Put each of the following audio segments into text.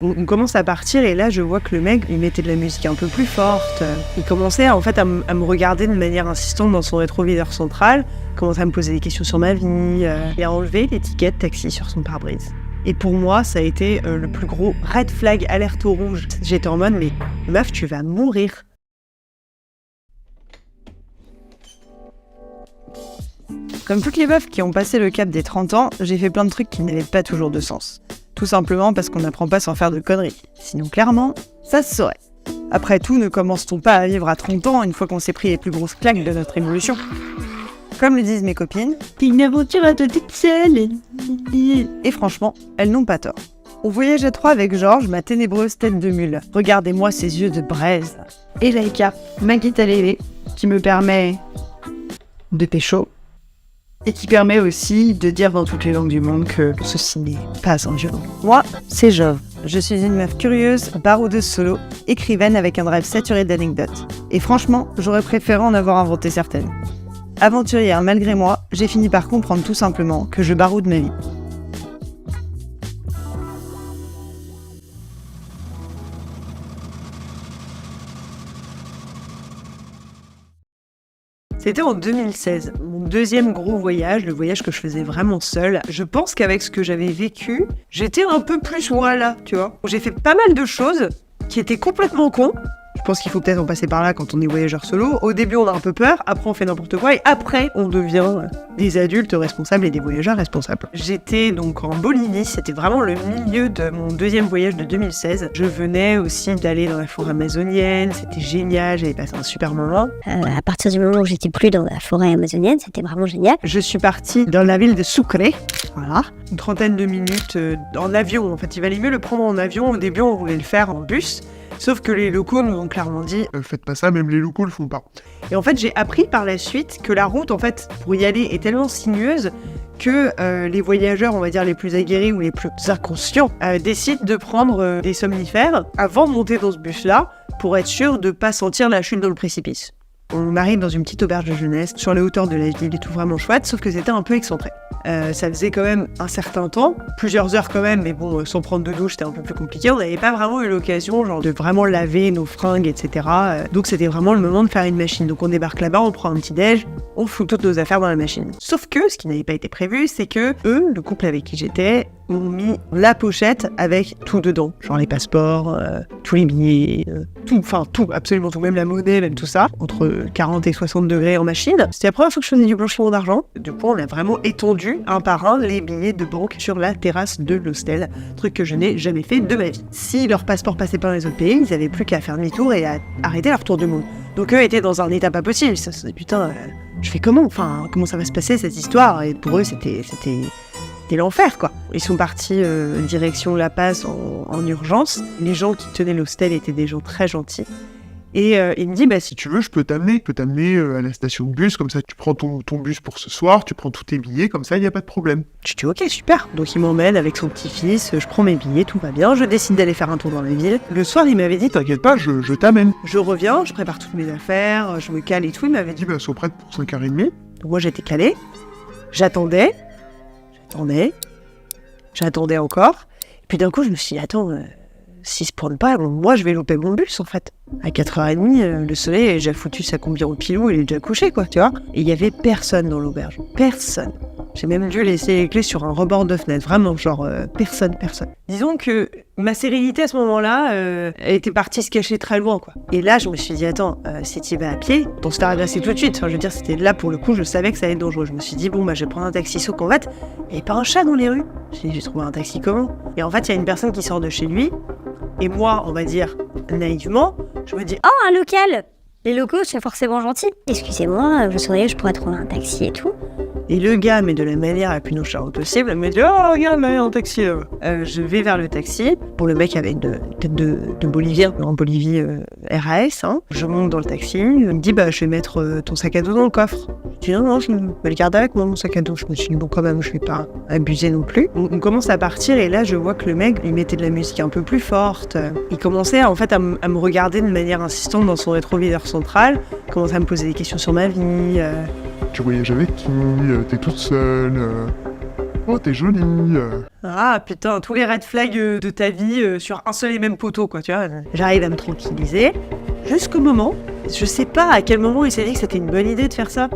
On commence à partir et là je vois que le mec il mettait de la musique un peu plus forte. Il commençait en fait à me regarder de manière insistante dans son rétroviseur central, commençait à me poser des questions sur ma vie. Il a enlevé l'étiquette taxi sur son pare-brise. Et pour moi ça a été le plus gros red flag, alerte au rouge. J'étais en mode mais meuf tu vas mourir. Comme toutes les meufs qui ont passé le cap des 30 ans, j'ai fait plein de trucs qui n'avaient pas toujours de sens. Tout simplement parce qu'on n'apprend pas sans faire de conneries. Sinon, clairement, ça se saurait. Après tout, ne commence-t-on pas à vivre à 30 ans une fois qu'on s'est pris les plus grosses claques de notre évolution ? Comme le disent mes copines, une aventure à toi toute seule. Et franchement, elles n'ont pas tort. On voyage à 3 avec Georges, ma ténébreuse tête de mule. Regardez-moi ces yeux de braise. Et Laïka, ma guitare lélé, qui me permet de pécho. Et qui permet aussi de dire dans toutes les langues du monde que ceci n'est pas un violon. Moi, c'est Jove. Je suis une meuf curieuse, baroudeuse solo, écrivaine avec un drive saturé d'anecdotes. Et franchement, j'aurais préféré en avoir inventé certaines. Aventurière malgré moi, j'ai fini par comprendre tout simplement que je baroude ma vie. C'était en 2016, mon deuxième gros voyage, le voyage que je faisais vraiment seule. Je pense qu'avec ce que j'avais vécu, j'étais un peu plus voilà, tu vois. J'ai fait pas mal de choses qui étaient complètement cons. Je pense qu'il faut peut-être en passer par là quand on est voyageur solo. Au début, on a un peu peur, après on fait n'importe quoi, et après, on devient des adultes responsables et des voyageurs responsables. J'étais donc en Bolivie, c'était vraiment le milieu de mon deuxième voyage de 2016. Je venais aussi d'aller dans la forêt amazonienne, c'était génial, j'avais passé un super moment. À partir du moment où j'étais plus dans la forêt amazonienne, c'était vraiment génial. Je suis partie dans la ville de Sucre, voilà, une trentaine de minutes en avion. En fait, il valait mieux le prendre en avion. Au début, on voulait le faire en bus. Sauf que les locaux nous ont clairement dit faites pas ça, même les locaux le font pas. Et en fait, j'ai appris par la suite que la route, en fait, pour y aller est tellement sinueuse que les voyageurs, on va dire les plus aguerris ou les plus inconscients, décident de prendre des somnifères avant de monter dans ce bus-là pour être sûr de pas sentir la chute dans le précipice. On arrive dans une petite auberge de jeunesse, sur les hauteurs de la ville et tout, vraiment chouette, sauf que c'était un peu excentré. Ça faisait quand même un certain temps, plusieurs heures quand même, mais bon, sans prendre de douche, c'était un peu plus compliqué. On n'avait pas vraiment eu l'occasion, genre, de vraiment laver nos fringues, etc. Donc c'était vraiment le moment de faire une machine. Donc on débarque là-bas, on prend un petit déj, on fout toutes nos affaires dans la machine. Sauf que, ce qui n'avait pas été prévu, c'est que eux, le couple avec qui j'étais, ont mis la pochette avec tout dedans. Genre les passeports, tous les billets, tout, absolument tout, même la monnaie, même tout ça. Entre 40 et 60 degrés en machine. C'était la première fois que je faisais du blanchiment d'argent. Du coup, on a vraiment étendu un par un les billets de banque sur la terrasse de l'hostel. Truc que je n'ai jamais fait de ma vie. Si leur passeport passait par les autres pays, ils avaient plus qu'à faire demi-tour et à arrêter leur tour du monde. Donc eux étaient dans un état pas possible. Ça se dit, putain, je fais comment ? Enfin, comment ça va se passer cette histoire ? Et pour eux, c'était l'enfer, quoi. Ils sont partis direction La Paz en urgence. Les gens qui tenaient l'hostel étaient des gens très gentils. Et il me dit, bah si tu veux, je peux t'amener à la station de bus, comme ça tu prends ton bus pour ce soir, tu prends tous tes billets, comme ça il n'y a pas de problème. Je dis ok, super. Donc il m'emmène avec son petit-fils, je prends mes billets, tout va bien, je décide d'aller faire un tour dans la ville. Le soir, il m'avait dit, t'inquiète pas, je t'amène. Je reviens, je prépare toutes mes affaires, je me cale et tout, il m'avait dit, bah sois prête pour 5h30. Donc moi j'étais calée, j'attendais encore, et puis d'un coup je me suis dit, attends, s'ils se prennent pas, moi je vais louper mon bus en fait. À 4h30, le soleil a déjà foutu sa combi au pilou, il est déjà couché quoi, tu vois. Et il y avait personne dans l'auberge, personne. J'ai même dû laisser les clés sur un rebord de fenêtre, vraiment, genre personne. Disons que ma sérénité à ce moment-là était partie se cacher très loin quoi. Et là je me suis dit, attends, si tu y vas à pied, on se fait agresser tout de suite. Enfin, je veux dire, c'était là pour le coup, je savais que ça allait être dangereux. Je me suis dit, bon bah je vais prendre un taxi sauf qu'en fait, il n'y avait pas un chat dans les rues. J'ai trouvé un taxi comment ? Et en fait, il y a une personne qui sort de chez lui. Et moi, on va dire, naïvement, je me dis « Oh, un local ! Les locaux, c'est forcément gentil. Excusez-moi, je saurais, je pourrais trouver un taxi et tout. » Et le gars, mais de la manière la plus nonchalante possible, me dit « Oh, regarde, il y a un taxi !» Je vais vers le taxi. Bon, le mec avait une tête de Bolivien, en Bolivie RAS. Hein. Je monte dans le taxi. Il me dit « Bah, je vais mettre ton sac à dos dans le coffre. » Je dis « Non, je vais le garder avec moi, mon sac à dos. » Je me suis dit « Bon, quand même, je vais pas abuser non plus. » On commence à partir et là, je vois que le mec, il mettait de la musique un peu plus forte. Il commençait en fait à me regarder de manière insistante dans son rétroviseur central. Il commençait à me poser des questions sur ma vie. Tu voyages avec qui ? T'es toute seule ? Oh, t'es jolie. Ah putain, tous les red flags de ta vie sur un seul et même poteau, quoi, tu vois. J'arrive à me tranquilliser, jusqu'au moment, je sais pas à quel moment il s'est dit que c'était une bonne idée de faire ça.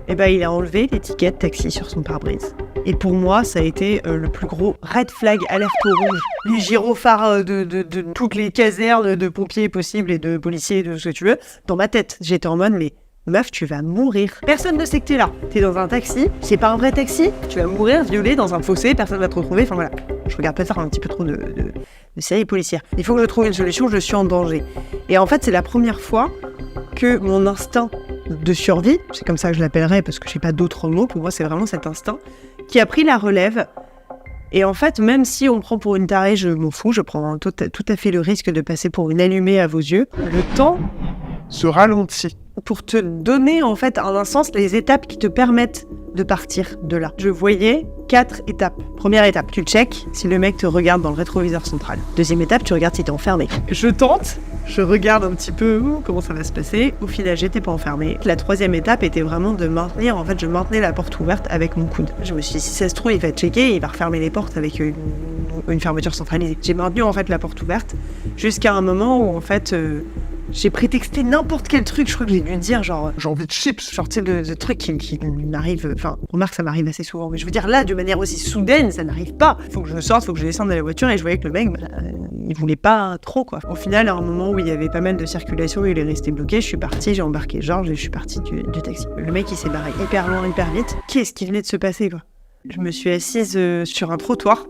Et ben il a enlevé l'étiquette taxi sur son pare-brise. Et pour moi, ça a été le plus gros red flag, alerte rouge. Les gyrophares de toutes les casernes de pompiers possibles et de policiers, de ce que tu veux, dans ma tête. J'étais en mode, mais meuf, tu vas mourir. Personne ne sait que t'es là. T'es dans un taxi, c'est pas un vrai taxi, tu vas mourir violé dans un fossé, personne va te retrouver. Enfin voilà, je regarde peut-être un petit peu trop de séries policières. Il faut que je trouve une solution, je suis en danger. Et en fait, c'est la première fois que mon instinct de survie, c'est comme ça que je l'appellerais parce que j'ai pas d'autres mots, pour moi c'est vraiment cet instinct, qui a pris la relève. Et en fait, même si on me prend pour une tarée, je m'en fous, je prends tout à fait le risque de passer pour une allumée à vos yeux. Le temps Se ralentit. pour te donner en fait en un sens les étapes qui te permettent de partir de là. Je voyais 4 étapes. Première étape, tu check si le mec te regarde dans le rétroviseur central. Deuxième étape, tu regardes si t'es enfermé. Je tente, je regarde un petit peu comment ça va se passer. Au final, j'étais pas enfermé. La troisième étape était vraiment de maintenir, en fait, je maintenais la porte ouverte avec mon coude. Je me suis dit, si ça se trouve, il va checker et il va refermer les portes avec une fermeture centralisée. J'ai maintenu en fait la porte ouverte jusqu'à un moment où en fait j'ai prétexté n'importe quel truc. Je crois que j'ai dû dire genre J'ai envie de chips. genre tu sais le truc qui m'arrive, enfin remarque ça m'arrive assez souvent, mais je veux dire là de manière aussi soudaine ça n'arrive pas. Faut que je sorte, faut que je descende de la voiture et je voyais que le mec il voulait pas trop quoi. Au final à un moment où il y avait pas mal de circulation, il est resté bloqué, je suis partie, j'ai embarqué Georges et je suis partie du taxi. Le mec il s'est barré hyper loin, hyper vite. Qu'est-ce qui venait de se passer quoi? Je me suis assise sur un trottoir.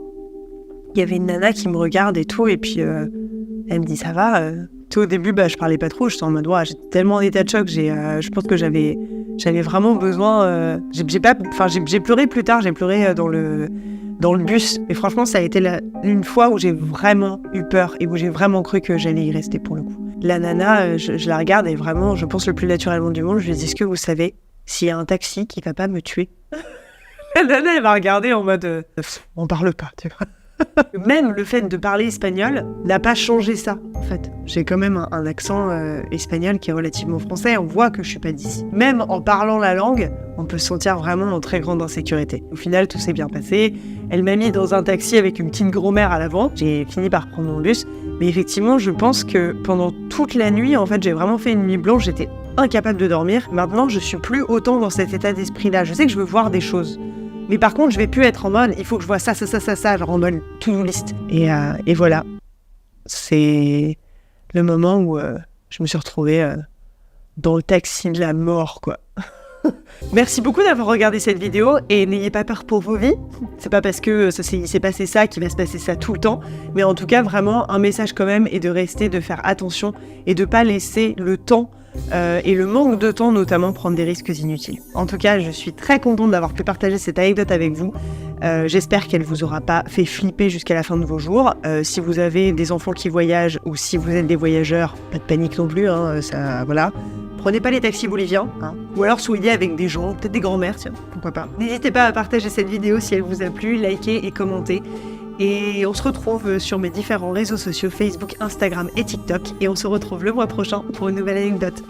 Il y avait une nana qui me regarde et tout, et puis elle me dit ça va. Tout au début, je parlais pas trop, j'étais en mode j'étais tellement en état de choc, je pense que j'avais vraiment besoin. J'ai pleuré plus tard, j'ai pleuré dans le bus. Et franchement, ça a été une fois où j'ai vraiment eu peur et où j'ai vraiment cru que j'allais y rester pour le coup. La nana, je la regarde et vraiment, je pense le plus naturellement du monde, je lui dis est-ce que vous savez s'il y a un taxi qui va pas me tuer? La nana, elle m'a regardé en mode on parle pas, tu vois. Même le fait de parler espagnol n'a pas changé ça, en fait. J'ai quand même un accent espagnol qui est relativement français, on voit que je suis pas d'ici. Même en parlant la langue, on peut se sentir vraiment en très grande insécurité. Au final, tout s'est bien passé. Elle m'a mis dans un taxi avec une petite grand-mère à l'avant. J'ai fini par prendre mon bus. Mais effectivement, je pense que pendant toute la nuit, en fait, j'ai vraiment fait une nuit blanche. J'étais incapable de dormir. Maintenant, je suis plus autant dans cet état d'esprit-là. Je sais que je veux voir des choses. Mais par contre, je vais plus être en mode, il faut que je vois ça, genre en mode to-do list. Et voilà. C'est le moment où je me suis retrouvée dans le taxi de la mort, quoi. Merci beaucoup d'avoir regardé cette vidéo et n'ayez pas peur pour vos vies. C'est pas parce que il s'est passé ça qu'il va se passer ça tout le temps. Mais en tout cas, vraiment, un message quand même est de faire attention et de pas laisser le temps et le manque de temps notamment prendre des risques inutiles. En tout cas, je suis très contente d'avoir pu partager cette anecdote avec vous. J'espère qu'elle vous aura pas fait flipper jusqu'à la fin de vos jours. Si vous avez des enfants qui voyagent ou si vous êtes des voyageurs, pas de panique non plus, ça, voilà. Prenez pas les taxis boliviens, ou alors soyez avec des gens, peut-être des grands-mères, tiens, pourquoi pas. N'hésitez pas à partager cette vidéo si elle vous a plu, likez et commentez. Et on se retrouve sur mes différents réseaux sociaux, Facebook, Instagram et TikTok. Et on se retrouve le mois prochain pour une nouvelle anecdote.